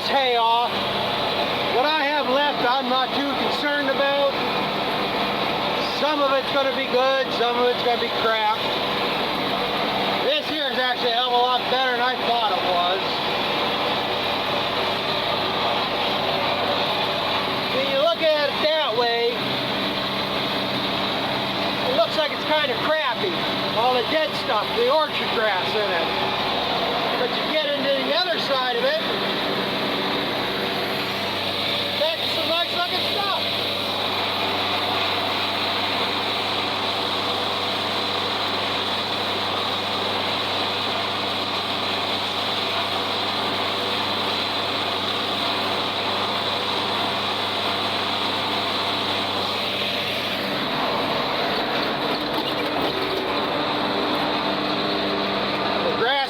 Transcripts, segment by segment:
hay off. What I have left, I'm not too concerned about. Some of it's going to be good, some of it's going to be crap. This here is actually a hell of a lot better than I thought it was. When you look at it that way, it looks like it's kind of crappy. All the dead stuff, the orchard grass in it. But you get into the other side of it, that's some nice looking stuff.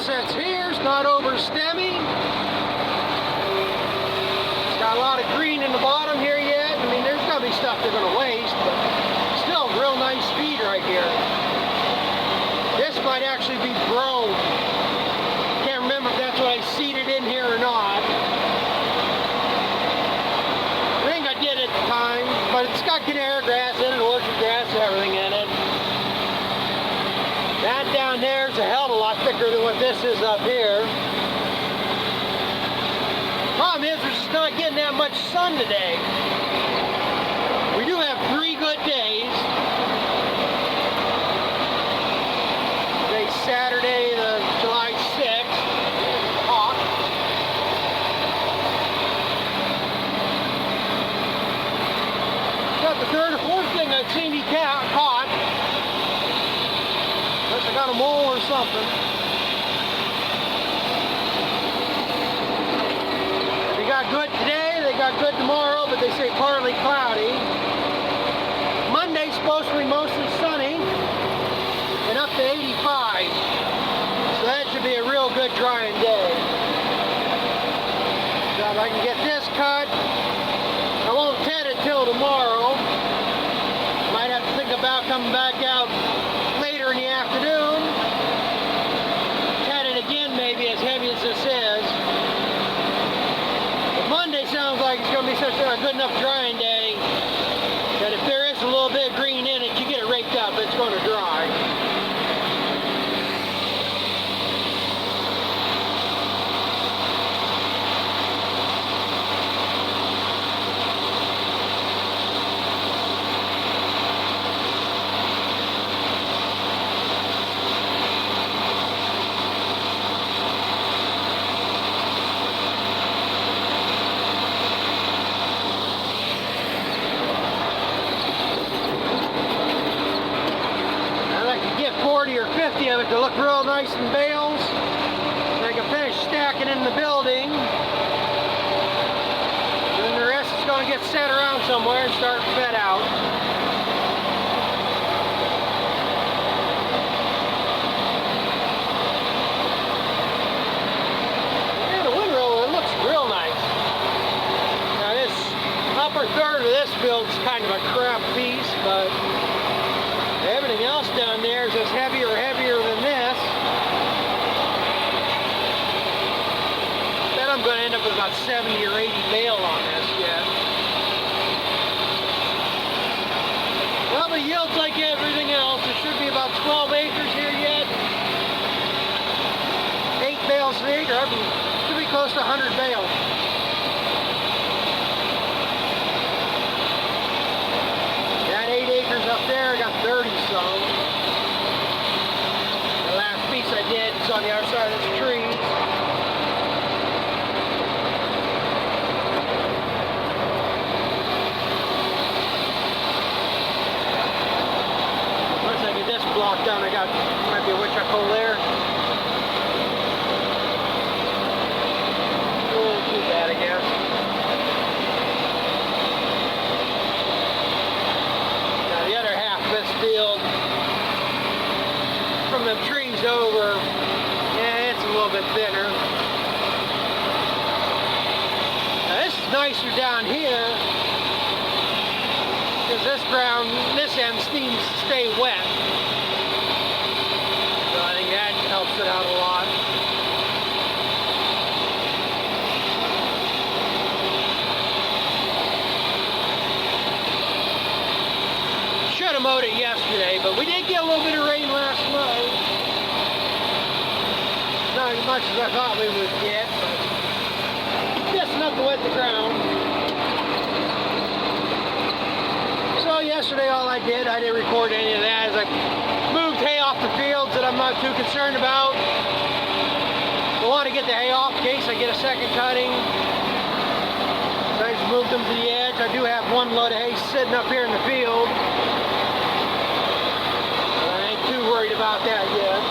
That's here, it's not over stemmy. It's got a lot of green in the bottom here yet. I mean, there's gonna be stuff they're gonna waste, but still real nice feed right here. This might actually be brome. Can't remember if that's what I seeded in here or not. I think I did at the time, but it's got canary grass in it, orchard grass, everything in it. That down there is a hell of a lot thicker than what this is up here. Problem is, we're just not getting that much sun today. We do have 3 good days. Today's Saturday, the July 6th. It's hot. Got the 3rd or 4th thing I've seen he caught. I got a mole or something. They got good today, they got good tomorrow, but they say partly cloudy. Monday's supposed to be mostly sunny and up to 85. So that should be a real good drying day. So if I can get this cut, I won't ted it till tomorrow. Might have to think about coming back out later in the afternoon. Ted it again, maybe, as heavy as this is. But Monday sounds like it's going to be such a good enough drying day that if there is a little bit of green in it, you get it raked up, it's going to dry. Or 50 of it to look real nice in bales. And I can finish stacking in the building. And then the rest is going to get set around somewhere and start fed out. Yeah, the windrow, it looks real nice. Now this upper third of this build is kind of a crap piece, but everything else down there is just heavier than this. Bet I'm going to end up with about 70 or 80 bale on this yet. Well, the yield's like everything else. There should be about 12 acres here yet. 8 bales an acre. Should be close to 100 bales. That 8 acres up there, I got 30 some. The last piece I did is on the other side of the trees. Once I get this block done, I got, might be a witch I pull there. Oh, too bad, I guess. Field from the trees over, yeah, it's a little bit thinner. Now this is nicer down here because this ground, this end seems to stay wet. So I think that helps it out a lot. today, but we did get a little bit of rain last night. Not as much as I thought we would get, but just enough to wet the ground. So yesterday all I didn't record any of that, is I moved hay off the fields that I'm not too concerned about. I want to get the hay off in case I get a second cutting. So I just moved them to the edge. I do have one load of hay sitting up here in the field. I ain't too worried about that yet.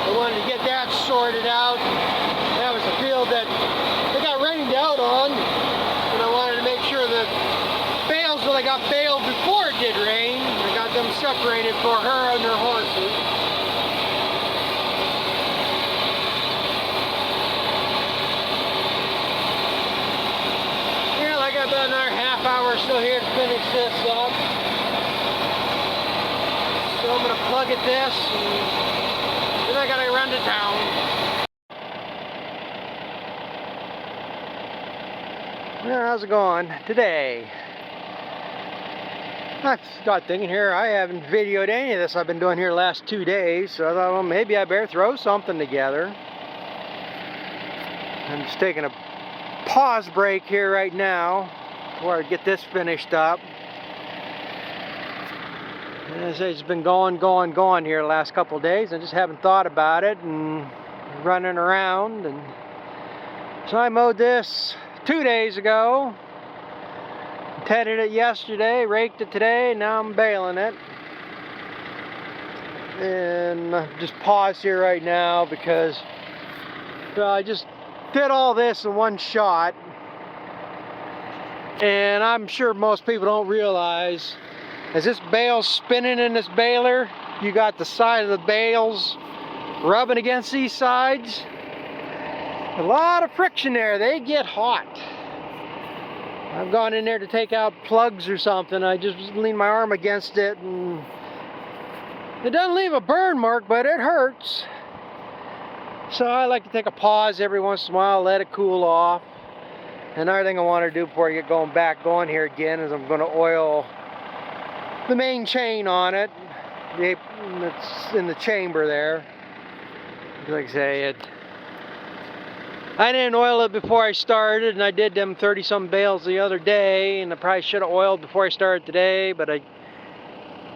I wanted to get that sorted out. That was a field that they got rained out on, and I wanted to make sure that bales, well, I got baled before it did rain. I got them separated for her and her horses. Yeah, I got about another half hour still here to finish this up. So I'm gonna plug at this, and then I gotta run to town. Well, how's it going today? I got thinking here, I haven't videoed any of this I've been doing here the last 2 days, so I thought, well, maybe I better throw something together. I'm just taking a pause break here right now before I get this finished up. As it's been going here the last couple of days. I just haven't thought about it and running around. And so I mowed this 2 days ago. Tedded it yesterday, raked it today, now I'm baling it. And I just paused here right now because I just did all this in one shot. And I'm sure most people don't realize, as this bale's spinning in this baler, you got the side of the bales rubbing against these sides. A lot of friction there, they get hot. I've gone in there to take out plugs or something. I just lean my arm against it, and it doesn't leave a burn mark, but it hurts. So I like to take a pause every once in a while, let it cool off. And another thing I want to do before I get going here again is I'm going to oil the main chain on it. It's in the chamber there. Like I say, I didn't oil it before I started, and I did them 30-some bales the other day, and I probably should have oiled before I started today, but I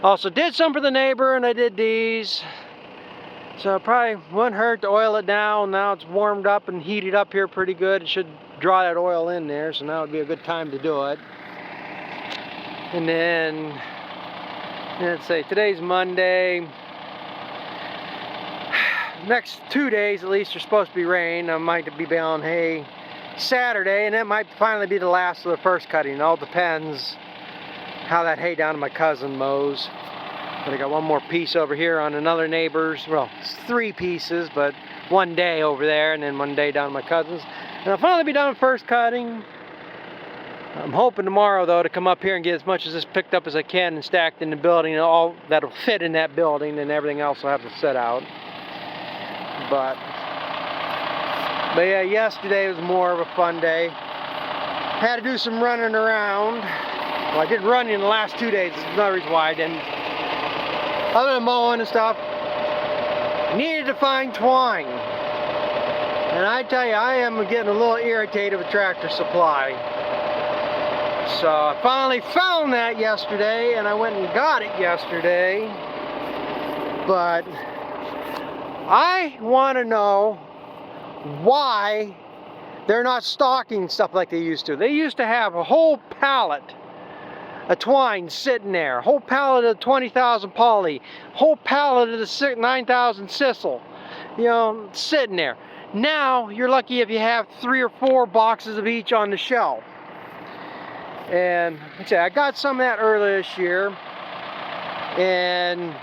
also did some for the neighbor, and I did these. So it probably wouldn't hurt to oil it now. Now it's warmed up and heated up here pretty good. It should draw that oil in there, so now would be a good time to do it. And then, let's say today's Monday. Next 2 days at least are supposed to be rain. I might be baling hay Saturday, and that might finally be the last of the first cutting. It all depends how that hay down to my cousin mows. But I got one more piece over here on another neighbor's. Well, it's 3 pieces, but 1 day over there, and then 1 day down to my cousin's. And I'll finally be done with first cutting. I'm hoping tomorrow, though, to come up here and get as much of this picked up as I can and stacked in the building, and all that'll fit in that building, and everything else will have to sit out. But yeah, yesterday was more of a fun day. Had to do some running around. Well, I did running in the last 2 days. There's another reason why I didn't. Other than mowing and stuff, needed to find twine. And I tell you, I am getting a little irritated with Tractor Supply. So I finally found that yesterday, and I went and got it yesterday. But I want to know why they're not stocking stuff like they used to. They used to have a whole pallet of twine sitting there, a whole pallet of 20,000 poly, a whole pallet of the 9,000 sisal, you know, sitting there. Now you're lucky if you have 3 or 4 boxes of each on the shelf. And like I said, I got some of that earlier this year, and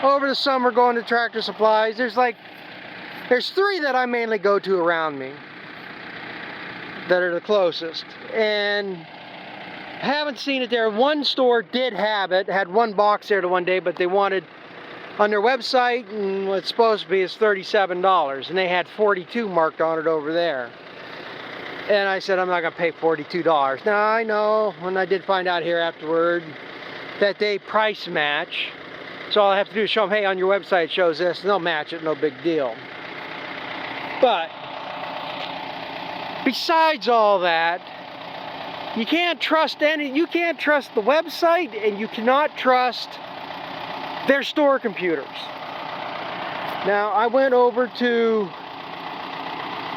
over the summer going to Tractor Supplies, there's 3 that I mainly go to around me that are the closest, and I haven't seen it there. One store did have it, had 1 box there to 1 day, but they wanted on their website, and what's supposed to be is $37, and they had 42 marked on it over there. And I said, I'm not going to pay $42. Now I know, when I did find out here afterward, that they price match. So all I have to do is show them, hey, on your website it shows this, and they'll match it, no big deal. But besides all that, you can't trust you can't trust the website, and you cannot trust their store computers. Now, I went over to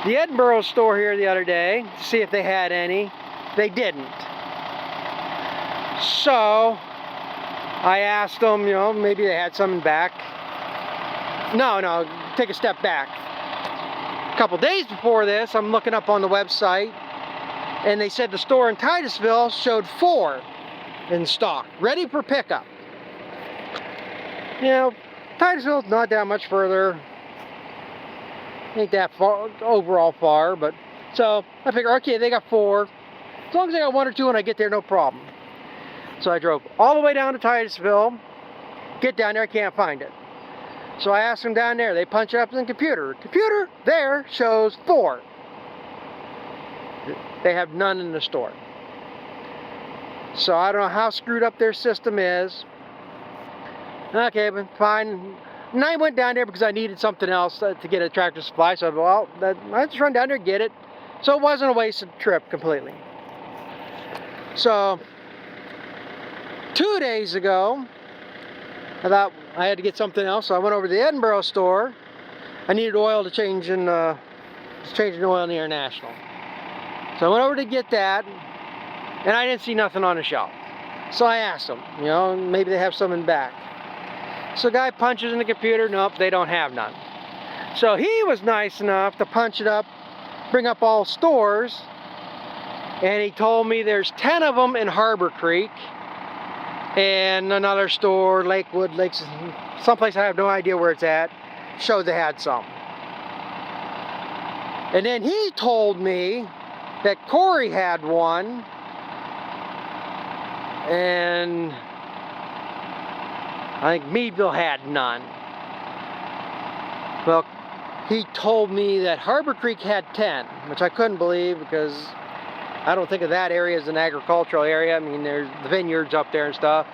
the Edinburgh store here the other day to see if they had any. They didn't. So I asked them, you know, maybe they had some back. No, take a step back. A couple days before this, I'm looking up on the website, and they said the store in Titusville showed 4 in stock, ready for pickup. You know, Titusville's not that much further. Ain't that far, overall far, but so I figure, okay, they got 4. As long as they got 1 or 2 when I get there, no problem. So I drove all the way down to Titusville, get down there, I can't find it. So I asked them down there, they punch it up in the computer. Computer there shows 4. They have none in the store. So I don't know how screwed up their system is. Okay, but fine. And I went down there because I needed something else to get a Tractor Supply. So I thought, well, I just run down there and get it. So it wasn't a wasted trip completely. So 2 days ago, I thought I had to get something else. So I went over to the Edinburgh store. I needed oil to change in changing oil in the International. So I went over to get that, and I didn't see nothing on the shelf. So I asked them, you know, maybe they have some in back. So the guy punches in the computer, nope, they don't have none. So he was nice enough to punch it up, bring up all stores, and he told me there's 10 of them in Harbor Creek, and another store, Lakewood, Lakes, someplace I have no idea where it's at, showed they had some. And then he told me that Corey had one, and I think Meadville had none. Well, he told me that Harbor Creek had 10, which I couldn't believe because I don't think of that area as an agricultural area. I mean, there's the vineyards up there and stuff.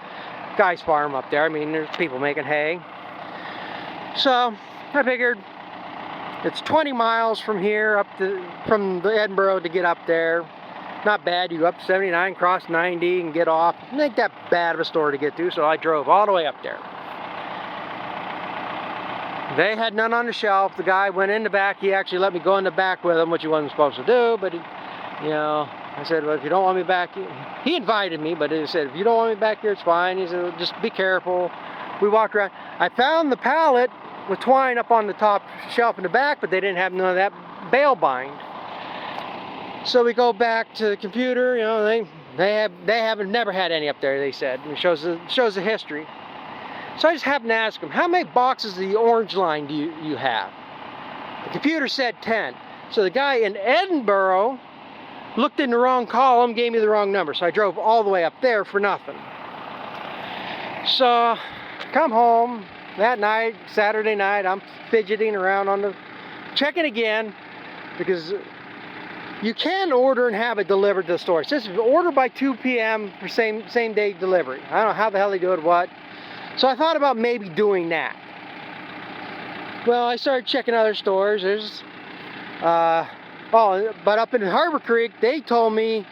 Guys farm up there. I mean, there's people making hay. So I figured it's 20 miles from here from the Edinburgh to get up there. Not bad. You go up 79, cross 90, and get off. It ain't that bad of a store to get to, so I drove all the way up there. They had none on the shelf. The guy went in the back. He actually let me go in the back with him, which he wasn't supposed to do, but he, you know, I said, well, if you don't want me back, he invited me, but he said, if you don't want me back here, it's fine. He said, well, just be careful. We walked around. I found the pallet with twine up on the top shelf in the back, but they didn't have none of that bale bind. So we go back to the computer. You know, they haven't never had any up there. They said it shows the history. So I just happened to ask them, how many boxes of the orange line do you have? The computer said 10. So the guy in Edinburgh looked in the wrong column, gave me the wrong number. So I drove all the way up there for nothing. So come home that night, Saturday night. I'm fidgeting around checking again because you can order and have it delivered to the store. It says order by 2 p.m. for same day delivery. I don't know how the hell they do it, what. So I thought about maybe doing that. Well, I started checking other stores. There's, but up in Harbor Creek, they told me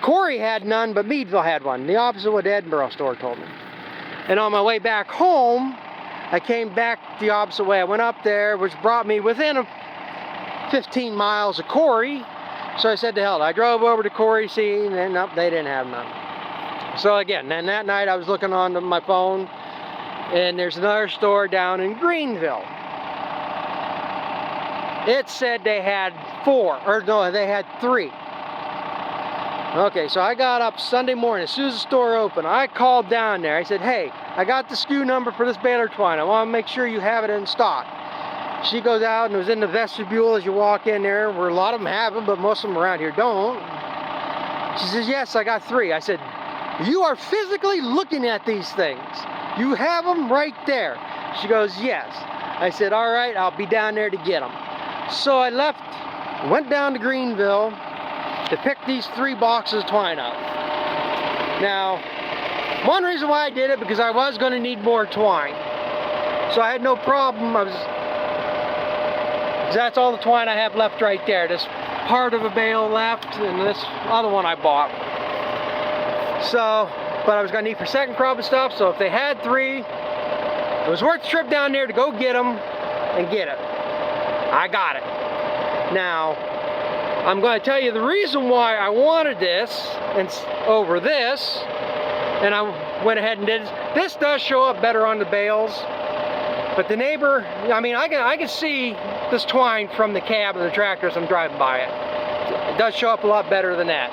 Corey had none, but Meadville had one. The opposite of what the Edinburgh store told me. And on my way back home, I came back the opposite way. I went up there, which brought me within 15 miles of Corey. So I said to hell, I drove over to Corey, see, and then nope, they didn't have none. So again, then that night I was looking on my phone, and there's another store down in Greenville. It said they had 4, or no, they had 3. Okay, so I got up Sunday morning, as soon as the store opened, I called down there. I said, hey, I got the SKU number for this baler twine. I want to make sure you have it in stock. She goes out and it was in the vestibule as you walk in there, where a lot of them have them, but most of them around here don't. She says, yes, I got 3. I said, you are physically looking at these things. You have them right there. She goes, yes. I said, all right, I'll be down there to get them. So I left, went down to Greenville to pick these 3 boxes of twine up. Now, One reason why I did it, because I was going to need more twine. So I had no problem. That's all the twine I have left right there. This part of a bale left, and this other one I bought. So, but I was going to need for second crop and stuff, so if they had 3, it was worth the trip down there to go get them and get it. I got it. Now, I'm going to tell you the reason why I wanted this and over this, and I went ahead and did this. This does show up better on the bales, but the neighbor, I mean, I can see this twine from the cab of the tractor as I'm driving by it. It does show up a lot better than that.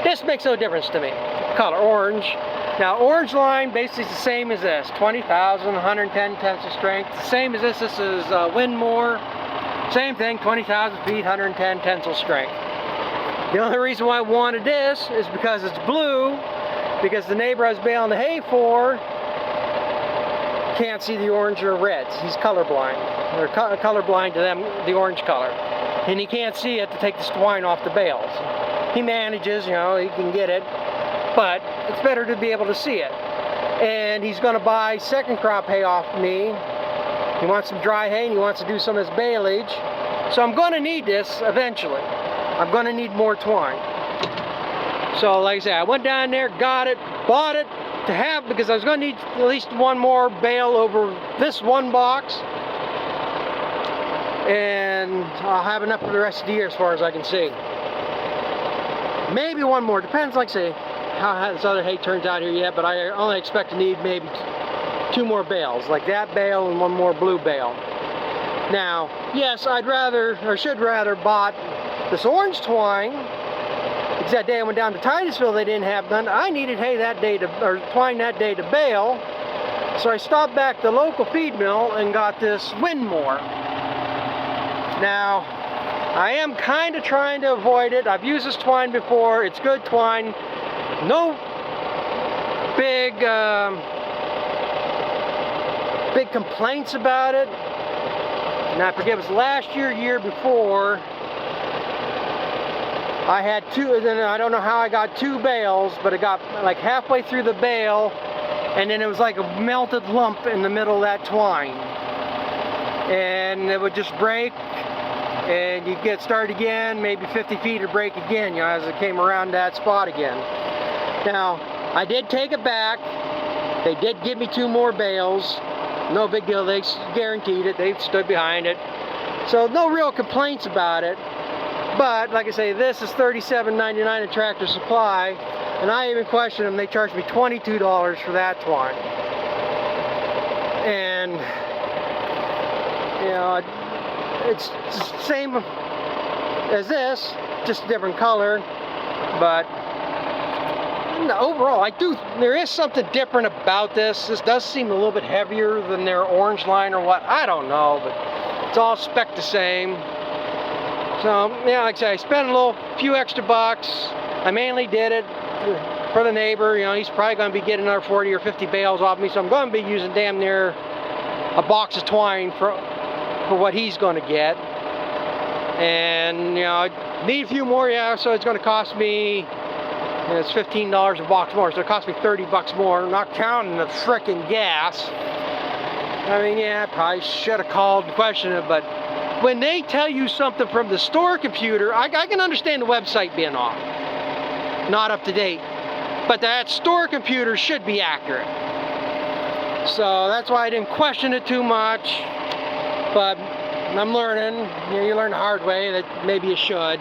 This makes no difference to me. Color orange. Now, orange line basically is the same as this. 20,000, 110 tensile strength. The same as this. This is Winmore. Same thing, 20,000 feet, 110 tensile strength. The only reason why I wanted this is because it's blue, because the neighbor I was baling the hay for can't see the orange or reds. He's colorblind. Or colorblind to them, the orange color. And he can't see it to take the twine off the bales. He manages, you know, he can get it, but it's better to be able to see it. And he's going to buy second crop hay off me. He wants some dry hay and he wants to do some of his baleage. So I'm going to need this eventually. I'm going to need more twine. So like I said, I went down there, got it, bought it to have, because I was going to need at least one more bale over this one box. And I'll have enough for the rest of the year as far as I can see. Maybe one more, depends, like I say, how this other hay turns out here yet, but I only expect to need maybe 2 more bales, like that bale and one more blue bale. Now, yes, I'd rather, or should rather, bought this orange twine, because that day I went down to Titusville, they didn't have none. I needed hay that day to, or twine that day to bale, so I stopped back at the local feed mill and got this Winmore. Now, I am kind of trying to avoid it. I've used this twine before. It's good twine. No big big complaints about it. And I forget, it was last year, year before, I had 2, and then I don't know how I got 2 bales, but it got like halfway through the bale, and then it was like a melted lump in the middle of that twine. And it would just break, and you get started again, maybe 50 feet to break again, you know, as it came around that spot again. Now, I did take it back. They did give me 2 more bales. No big deal, they guaranteed it, they stood behind it. So no real complaints about it. But like I say, this is $37.99 at Tractor Supply, and I even questioned them. They charged me $22 for that twine. And you know, it's the same as this, just a different color. But overall, there is something different about this. This does seem a little bit heavier than their orange line or what. I don't know, but it's all spec the same. So, yeah, like I say, I spent a few extra bucks. I mainly did it for the neighbor. You know, he's probably going to be getting another 40 or 50 bales off me, so I'm going to be using damn near a box of twine for what he's going to get. And, you know, I need a few more, yeah, so it's going to cost me, and it's $15 a box more, so it cost me 30 bucks more, not counting the frickin' gas. I mean, yeah, I probably should have called and questioned it, but when they tell you something from the store computer, I can understand the website being off, not up to date, but that store computer should be accurate. So that's why I didn't question it too much, but I'm learning. You know, you learn the hard way that maybe you should.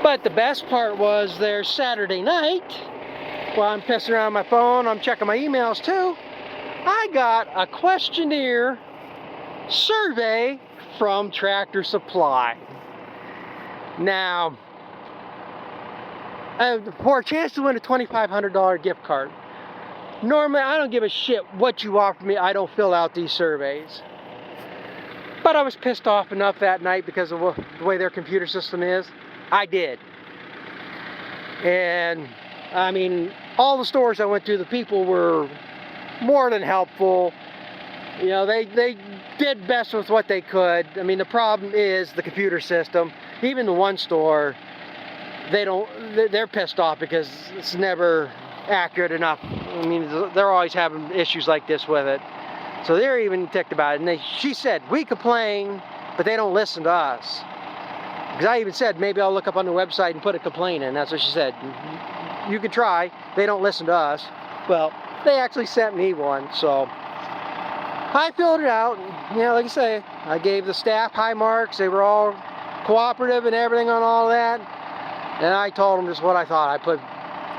But the best part was there Saturday night, while I'm pissing around my phone, I'm checking my emails too, I got a questionnaire survey from Tractor Supply. Now, for a chance to win a $2,500 gift card, normally I don't give a shit what you offer me, I don't fill out these surveys. But I was pissed off enough that night because of the way their computer system is. I did. And I mean, all the stores I went to, the people were more than helpful. You know, they did best with what they could. I mean, the problem is the computer system. Even the one store, they're pissed off because it's never accurate enough. I mean, they're always having issues like this with it. So they're even ticked about it. And she said, we complain, but they don't listen to us. Because I even said, maybe I'll look up on the website and put a complaint in. That's what she said. You can try. They don't listen to us. Well, they actually sent me one. So I filled it out. And, you know, like I say, I gave the staff high marks. They were all cooperative and everything on all that. And I told them just what I thought.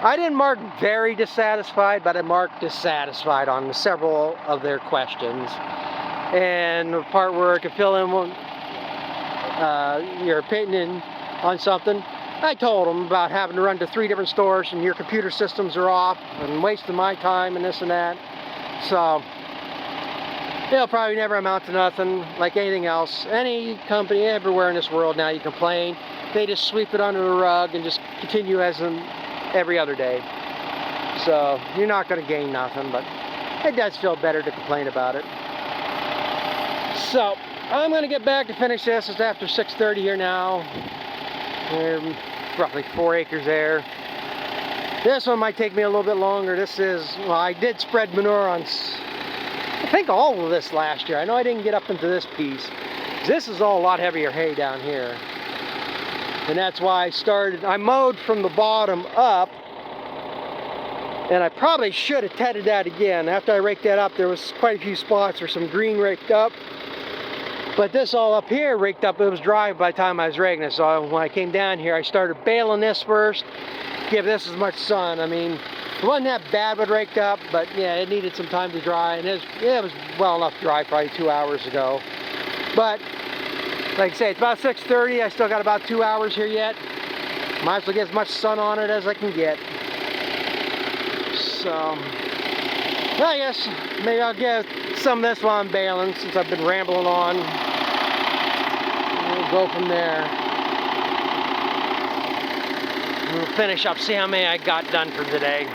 I didn't mark very dissatisfied, but I marked dissatisfied on several of their questions. And the part where I could fill in your opinion on something, I told them about having to run to 3 different stores and your computer systems are off and wasting my time and this and that. So it'll probably never amount to nothing like anything else. Any company everywhere in this world now, you complain, they just sweep it under the rug and just continue as in every other day. So you're not going to gain nothing, but it does feel better to complain about it. So I'm going to get back to finish this. It's after 6:30 here now. There's roughly 4 acres there. This one might take me a little bit longer. This is, well, I did spread manure on, I think, all of this last year. I know I didn't get up into this piece. This is all a lot heavier hay down here. And that's why I mowed from the bottom up. And I probably should have tedded that again. After I raked that up, there was quite a few spots where some green raked up. But this all up here raked up, it was dry by the time I was raking it. So when I came down here, I started baling this first, give this as much sun. I mean, it wasn't that bad when it raked up, but yeah, it needed some time to dry. And it was well enough dry probably 2 hours ago. But like I say, it's about 6:30. I still got about 2 hours here yet. Might as well get as much sun on it as I can get. So, I guess maybe I'll get some of this while I'm baling, since I've been rambling on. We'll go from there. We'll finish up, see how many I got done for today.